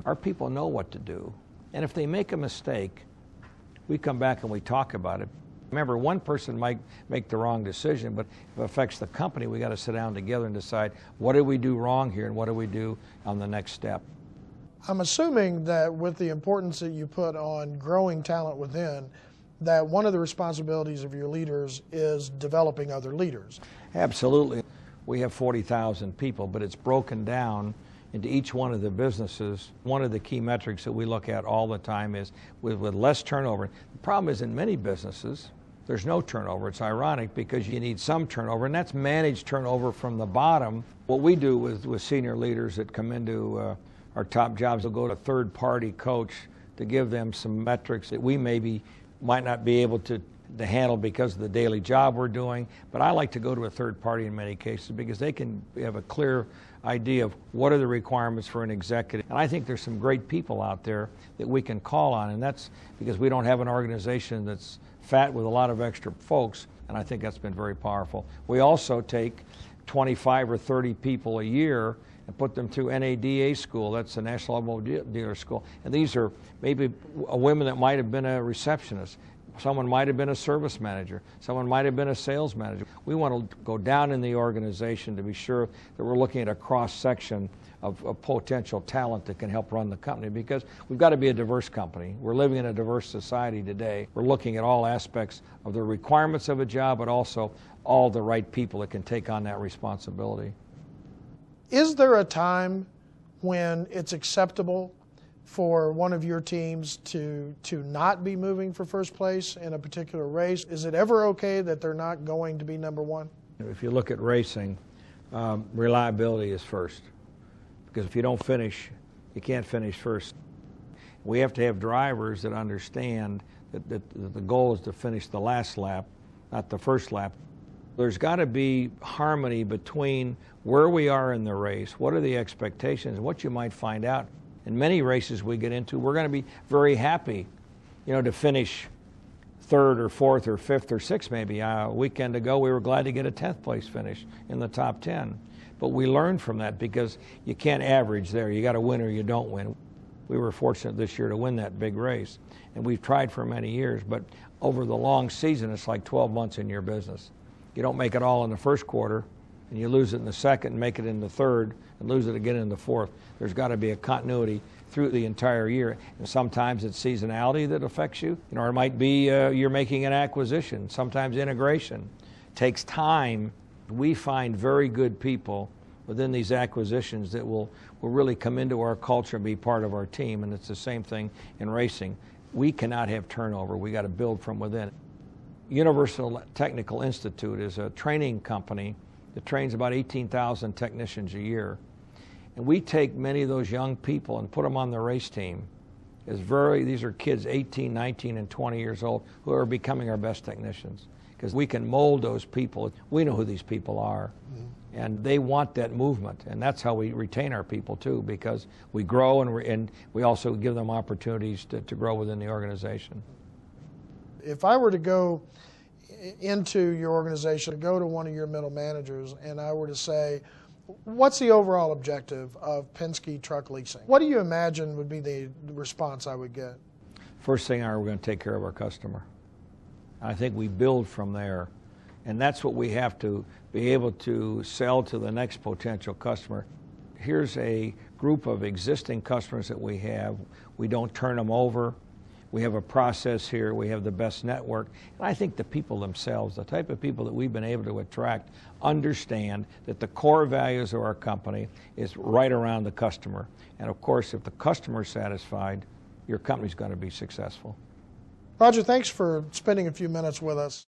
Our people know what to do. And if they make a mistake, we come back and we talk about it. Remember, one person might make the wrong decision, but if it affects the company, we got to sit down together and decide what did we do wrong here and what do we do on the next step. I'm assuming that with the importance that you put on growing talent within, that one of the responsibilities of your leaders is developing other leaders. Absolutely. We have 40,000 people, but it's broken down into each one of the businesses. One of the key metrics that we look at all the time is with less turnover. The problem is in many businesses, there's no turnover. It's ironic because you need some turnover, and that's managed turnover from the bottom. What we do with senior leaders that come into our top jobs, we'll go to a third-party coach to give them some metrics that we might not be able to handle because of the daily job we're doing. But I like to go to a third party in many cases because they can have a clear idea of what are the requirements for an executive. And I think there's some great people out there that we can call on, and that's because we don't have an organization that's fat with a lot of extra folks, and I think that's been very powerful. We also take 25 or 30 people a year and put them through NADA school. That's the National Automobile Dealer School. And these are maybe a woman that might have been a receptionist. Someone might have been a service manager. Someone might have been a sales manager. We want to go down in the organization to be sure that we're looking at a cross-section of potential talent that can help run the company, because we've got to be a diverse company. We're living in a diverse society today. We're looking at all aspects of the requirements of a job, but also all the right people that can take on that responsibility. Is there a time when it's acceptable for one of your teams to not be moving for first place in a particular race? Is it ever okay that they're not going to be number one? If you look at racing, reliability is first. Because if you don't finish, you can't finish first. We have to have drivers that understand that the goal is to finish the last lap, not the first lap. There's got to be harmony between where we are in the race, what are the expectations, and what you might find out. In many races we get into, we're going to be very happy, to finish third or fourth or fifth or sixth maybe. A weekend ago we were glad to get a 10th place finish in the top 10. But we learned from that because you can't average there. You got to win or you don't win. We were fortunate this year to win that big race, and we've tried for many years, but over the long season it's like 12 months in your business. You don't make it all in the first quarter, and you lose it in the second and make it in the third and lose it again in the fourth. There's got to be a continuity through the entire year, and sometimes it's seasonality that affects you, or it might be you're making an acquisition. Sometimes integration takes time. We find very good people within these acquisitions that will really come into our culture and be part of our team, and it's the same thing in racing. We cannot have turnover. We got to build from within. Universal Technical Institute is a training company that trains about 18,000 technicians a year. And we take many of those young people and put them on the race team. These are kids 18, 19, and 20 years old who are becoming our best technicians, because we can mold those people. We know who these people are, and they want that movement, and that's how we retain our people too, because we grow and we also give them opportunities to grow within the organization. If I were to go into your organization, to go to one of your middle managers, and I were to say, what's the overall objective of Penske Truck Leasing? What do you imagine would be the response I would get? First thing, we're going to take care of our customer. I think we build from there, and that's what we have to be able to sell to the next potential customer. Here's a group of existing customers that we have. We don't turn them over. We have a process here. We have the best network. And I think the people themselves, the type of people that we've been able to attract, understand that the core values of our company is right around the customer. And of course, if the customer is satisfied, your company's going to be successful. Roger, thanks for spending a few minutes with us.